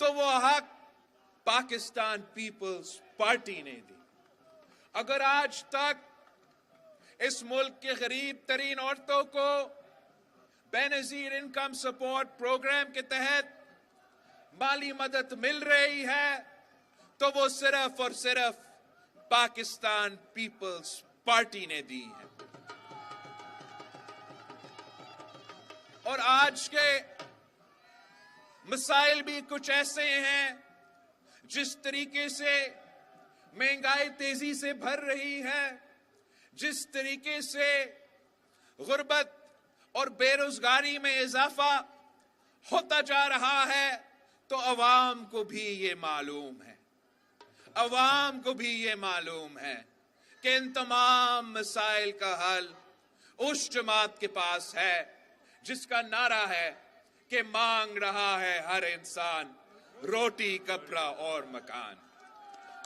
تو وہ حق پاکستان پیپلز پارٹی نے دی۔ اگر آج تک اس ملک کے غریب ترین عورتوں کو بے نظیر انکم سپورٹ پروگرام کے تحت مالی مدد مل رہی ہے تو وہ صرف اور صرف پاکستان پیپلز پارٹی نے دی ہے۔ اور آج کے مسائل بھی کچھ ایسے ہیں، جس طریقے سے مہنگائی تیزی سے بڑھ رہی ہے، جس طریقے سے غربت اور بے روزگاری میں اضافہ ہوتا جا رہا ہے، تو عوام کو بھی یہ معلوم ہے، عوام کو بھی یہ معلوم ہے کہ ان تمام مسائل کا حل اس جماعت کے پاس ہے جس کا نعرہ ہے کہ مانگ رہا ہے ہر انسان روٹی، کپڑا اور مکان۔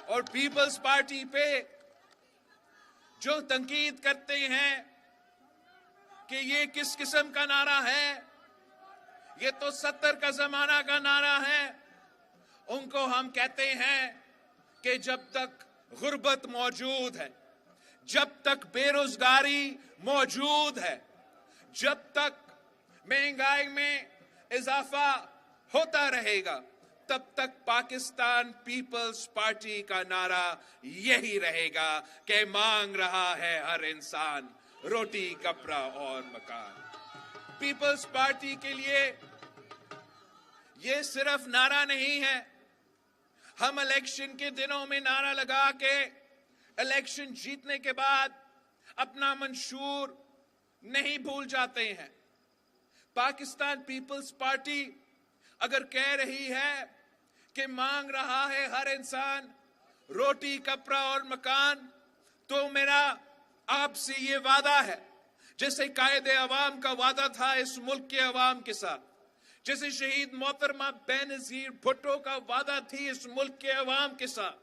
اور پیپلز پارٹی پہ جو تنقید کرتے ہیں کہ یہ کس قسم کا نعرہ ہے، یہ تو 70 کا زمانہ کا نعرہ ہے، ان کو ہم کہتے ہیں کہ جب تک غربت موجود ہے، جب تک بے روزگاری موجود ہے، جب تک مہنگائی میں اضافہ ہوتا رہے گا، تب تک پاکستان پیپلز پارٹی کا نعرہ یہی رہے گا کہ مانگ رہا ہے ہر انسان روٹی، کپڑا اور مکان۔ پیپلز پارٹی کے لیے یہ صرف نعرہ نہیں ہے، ہم الیکشن کے دنوں میں نعرہ لگا کے الیکشن جیتنے کے بعد اپنا منشور نہیں بھول جاتے ہیں۔ پاکستان پیپلز پارٹی اگر کہہ رہی ہے کہ مانگ رہا ہے ہر انسان روٹی، کپڑا اور مکان، تو میرا آپ سے یہ وعدہ ہے، جیسے قائد عوام کا وعدہ تھا اس ملک کے عوام کے ساتھ، جیسے شہید محترمہ بے نظیر بھٹو کا وعدہ تھی اس ملک کے عوام کے ساتھ،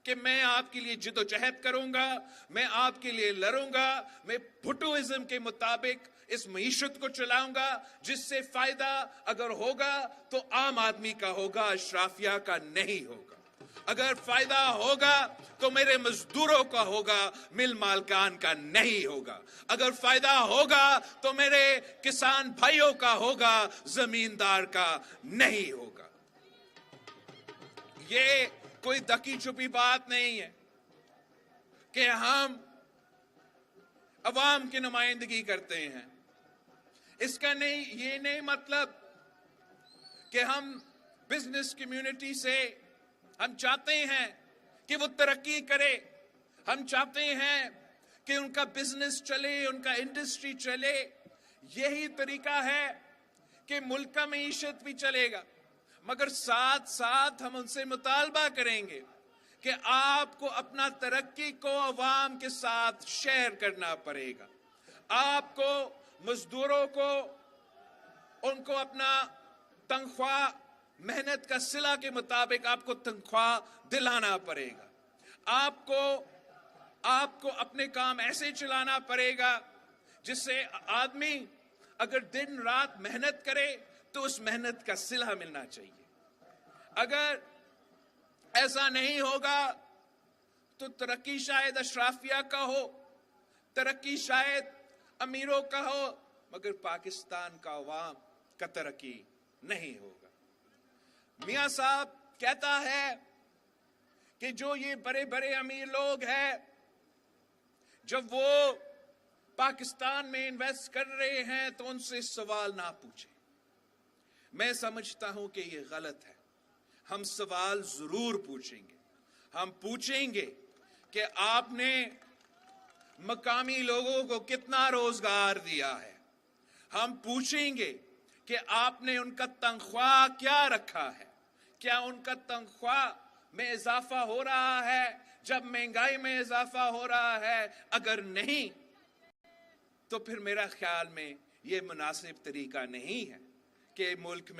کہ میں آپ کے لیے جد و جہد کروں گا، میں آپ کے لیے لڑوں گا، میں بھٹوازم کے مطابق اس معیشت کو چلاؤں گا، جس سے فائدہ اگر ہوگا تو عام آدمی کا ہوگا، اشرافیہ کا نہیں ہوگا۔ اگر فائدہ ہوگا تو میرے مزدوروں کا ہوگا، مل مالکان کا نہیں ہوگا۔ اگر فائدہ ہوگا تو میرے کسان بھائیوں کا ہوگا، زمیندار کا نہیں ہوگا۔ یہ کوئی دکی چھپی بات نہیں ہے کہ ہم عوام کی نمائندگی کرتے ہیں۔ اس کا یہ نہیں مطلب کہ ہم بزنس کمیونٹی سے ہم چاہتے ہیں کہ وہ ترقی کرے، ہم چاہتے ہیں کہ ان کا بزنس چلے، ان کا انڈسٹری چلے۔ یہی طریقہ ہے کہ ملک کا معیشت بھی چلے گا، مگر ساتھ ساتھ ہم ان سے مطالبہ کریں گے کہ آپ کو اپنا ترقی کو عوام کے ساتھ شیئر کرنا پڑے گا۔ آپ کو مزدوروں کو ان کو اپنا تنخواہ محنت کا صلہ کے مطابق آپ کو تنخواہ دلانا پڑے گا۔ آپ کو اپنے کام ایسے چلانا پڑے گا جس سے آدمی اگر دن رات محنت کرے تو اس محنت کا صلہ ملنا چاہیے۔ اگر ایسا نہیں ہوگا تو ترقی شاید اشرافیہ کا ہو، ترقی شاید امیروں کا ہو، مگر پاکستان کا عوام کا ترقی نہیں ہوگا۔ میاں صاحب کہتا ہے کہ جو یہ بڑے بڑے امیر لوگ ہیں، جب وہ پاکستان میں انویسٹ کر رہے ہیں تو ان سے سوال نہ پوچھیں۔ میں سمجھتا ہوں کہ یہ غلط ہے۔ ہم سوال ضرور پوچھیں گے۔ ہم پوچھیں گے کہ آپ نے مقامی لوگوں کو کتنا روزگار دیا ہے۔ ہم پوچھیں گے کہ آپ نے ان کا تنخواہ کیا رکھا ہے، کیا ان کا تنخواہ میں اضافہ ہو رہا ہے جب مہنگائی میں اضافہ ہو رہا ہے؟ اگر نہیں تو پھر میرا خیال میں یہ مناسب طریقہ نہیں ہے کہ ملک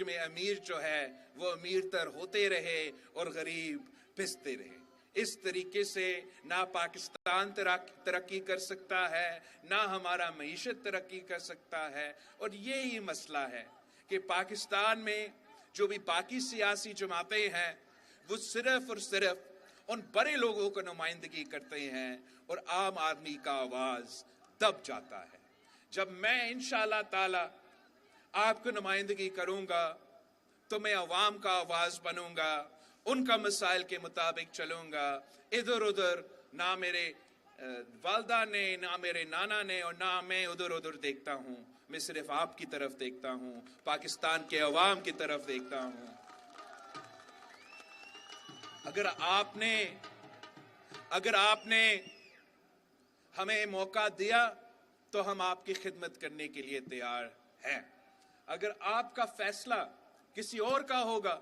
میں امیر جو ہے وہ امیر تر ہوتے رہے اور غریب پستے رہے۔ اس طریقے سے نہ پاکستان ترقی کر سکتا ہے، نہ ہمارا معیشت ترقی کر سکتا ہے۔ اور یہی مسئلہ ہے کہ پاکستان میں جو بھی باقی سیاسی جماعتیں ہیں وہ صرف اور صرف ان بڑے لوگوں کو نمائندگی کرتے ہیں اور عام آدمی کا آواز دب جاتا ہے. جب میں انشاءاللہ تعالی آپ کو نمائندگی کروں گا تو میں عوام کا آواز بنوں گا, ان کا مسائل کے مطابق چلوں گا. ادھر ادھر نہ میرے والدہ نے, نہ میرے نانا نے, اور نہ میں ادھر ادھر دیکھتا ہوں. میں صرف آپ کی طرف دیکھتا ہوں, پاکستان کے عوام کی طرف دیکھتا ہوں. اگر آپ نے ہمیں موقع دیا تو ہم آپ کی خدمت کرنے کے لیے تیار ہیں. اگر آپ کا فیصلہ کسی اور کا ہوگا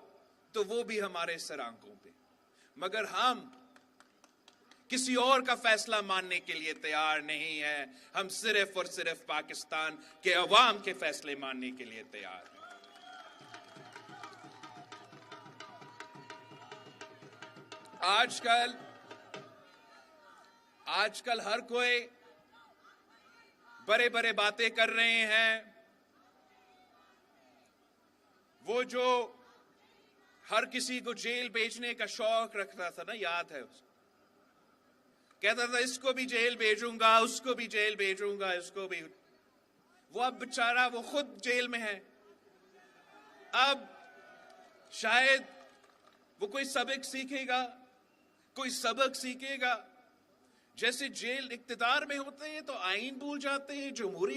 تو وہ بھی ہمارے سر آنکھوں پہ, مگر ہم کسی اور کا فیصلہ ماننے کے لیے تیار نہیں ہے. ہم صرف اور صرف پاکستان کے عوام کے فیصلے ماننے کے لیے تیار ہیں. آج کل ہر کوئی بڑے بڑے باتیں کر رہے ہیں. وہ جو ہر کسی کو جیل بھیجنے کا شوق رکھتا تھا نا, یاد ہے اس کو, کہتا تھا اس کو بھی جیل بھیجوں گا, اس کو بھی جیل بھیجوں گا, اس کو بھی. وہ اب بیچارہ وہ خود جیل میں ہے. اب شاید وہ کوئی سبق سیکھے گا. جیسے جیل اقتدار میں ہوتے ہیں تو آئین بھول جاتے ہیں, جمہوری